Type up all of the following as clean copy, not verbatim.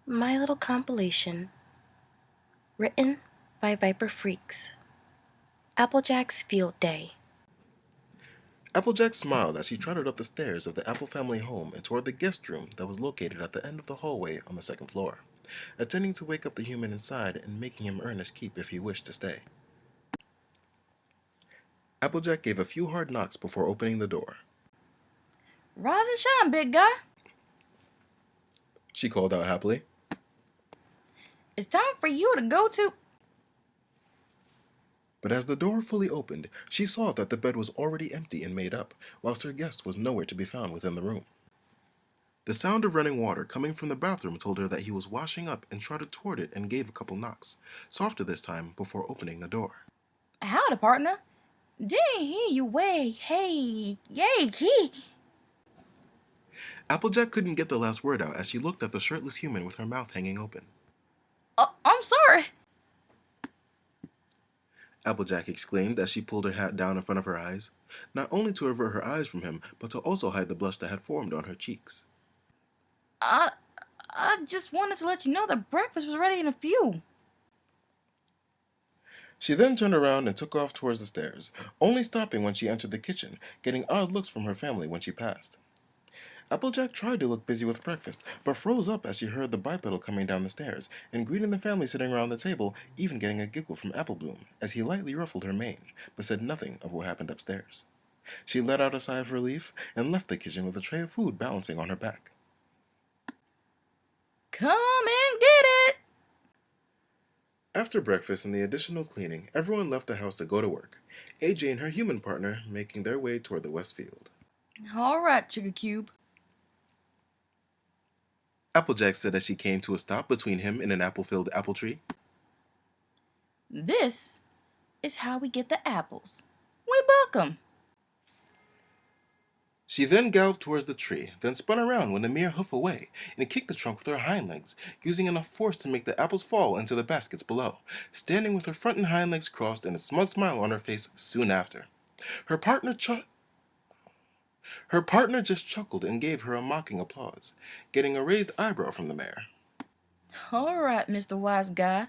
My Little Compilation, written by Viper Freaks. Applejack's Field Day. Applejack smiled as she trotted up the stairs of the Apple family home and toward the guest room that was located at the end of the hallway on the second floor, intending to wake up the human inside and making him earn his keep if he wished to stay. Applejack gave a few hard knocks before opening the door. Rise and shine, big guy. She called out happily. It's time for you to go to... But as the door fully opened, she saw that the bed was already empty and made up, whilst her guest was nowhere to be found within the room. The sound of running water coming from the bathroom told her that he was washing up and trotted toward it and gave a couple knocks, softer this time, before opening the door. Howdy, partner. Didn't hear you way. Hey, yay, he. Applejack couldn't get the last word out as she looked at the shirtless human with her mouth hanging open. I'm sorry. Applejack exclaimed as she pulled her hat down in front of her eyes, not only to avert her eyes from him, but to also hide the blush that had formed on her cheeks. I just wanted to let you know that breakfast was ready in a few. She then turned around and took off towards the stairs, only stopping when she entered the kitchen, getting odd looks from her family when she passed. Applejack tried to look busy with breakfast, but froze up as she heard the bipedal coming down the stairs, and greeting the family sitting around the table, even getting a giggle from Applebloom, as he lightly ruffled her mane, but said nothing of what happened upstairs. She let out a sigh of relief, and left the kitchen with a tray of food balancing on her back. Come and get it. After breakfast and the additional cleaning, everyone left the house to go to work, AJ and her human partner making their way toward the west field. All right, Sugar Cube. Applejack said as she came to a stop between him and an apple-filled apple tree. This is how we get the apples. We buck 'em. She then galloped towards the tree, then spun around when a mere hoof away, and kicked the trunk with her hind legs, using enough force to make the apples fall into the baskets below, standing with her front and hind legs crossed and a smug smile on her face soon after. Her partner just chuckled and gave her a mocking applause, getting a raised eyebrow from the mare. All right, Mr. Wise Guy.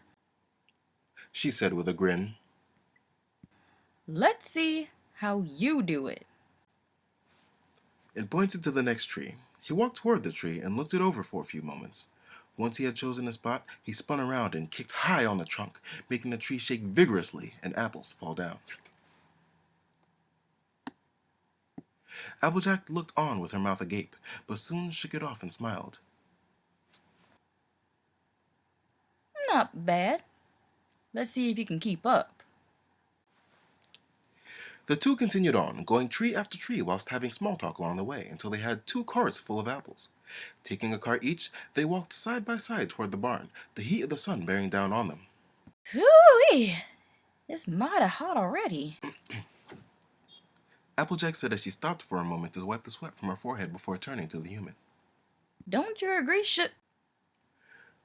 She said with a grin. Let's see how you do it. And pointed to the next tree. He walked toward the tree and looked it over for a few moments. Once he had chosen a spot, he spun around and kicked high on the trunk, making the tree shake vigorously and apples fall down. Applejack looked on with her mouth agape, but soon shook it off and smiled. Not bad. Let's see if you can keep up. The two continued on, going tree after tree whilst having small talk along the way until they had 2 carts full of apples. Taking a cart each, they walked side by side toward the barn, the heat of the sun bearing down on them. Whoo-wee! It's mighty hot already. Applejack said as she stopped for a moment to wipe the sweat from her forehead before turning to the human. Don't you agree,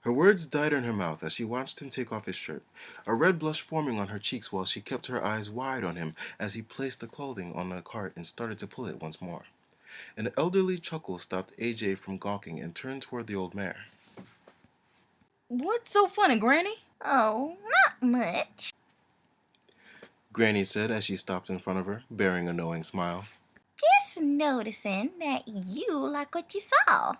Her words died in her mouth as she watched him take off his shirt, a red blush forming on her cheeks while she kept her eyes wide on him as he placed the clothing on the cart and started to pull it once more. An elderly chuckle stopped AJ from gawking and turned toward the old mare. What's so funny, Granny? Oh, not much. Granny said as she stopped in front of her, bearing a knowing smile. Just noticing that you like what you saw.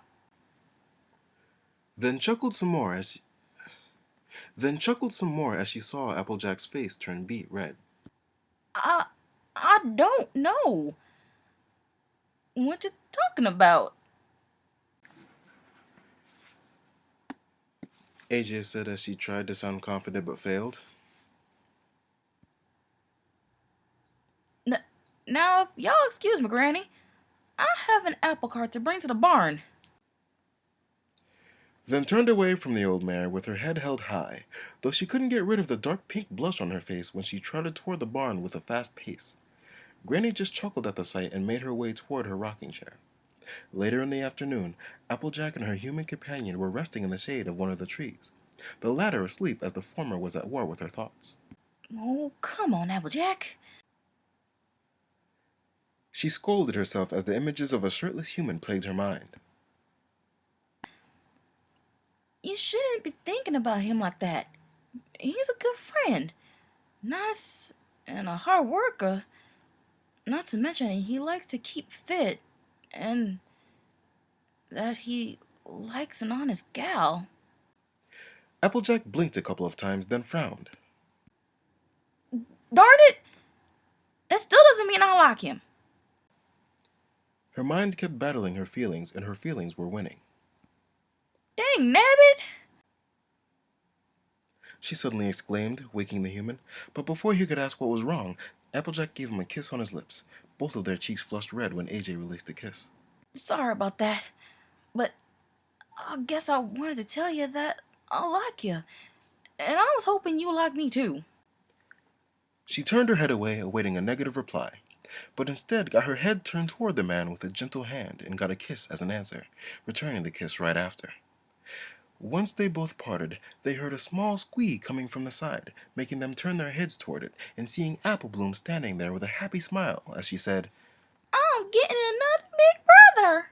Then chuckled some more as she saw Applejack's face turn beet red. I don't know. What you talking about? AJ said as she tried to sound confident but failed. Now, if y'all excuse me, Granny, I have an apple cart to bring to the barn. Then turned away from the old mare with her head held high, though she couldn't get rid of the dark pink blush on her face when she trotted toward the barn with a fast pace. Granny just chuckled at the sight and made her way toward her rocking chair. Later in the afternoon, Applejack and her human companion were resting in the shade of one of the trees, the latter asleep as the former was at war with her thoughts. Oh, come on, Applejack. She scolded herself as the images of a shirtless human plagued her mind. You shouldn't be thinking about him like that. He's a good friend. Nice and a hard worker. Not to mention he likes to keep fit. And that he likes an honest gal. Applejack blinked a couple of times, then frowned. Darn it! That still doesn't mean I like him. Her mind kept battling her feelings, and her feelings were winning. Dang nabbit! She suddenly exclaimed, waking the human. But before he could ask what was wrong, Applejack gave him a kiss on his lips. Both of their cheeks flushed red when AJ released the kiss. Sorry about that. But I guess I wanted to tell you that I like you. And I was hoping you like me too. She turned her head away, awaiting a negative reply, but instead got her head turned toward the man with a gentle hand and got a kiss as an answer, returning the kiss right after. Once they both parted, they heard a small squeak coming from the side, making them turn their heads toward it and seeing Apple Bloom standing there with a happy smile as she said, I'm getting another big brother.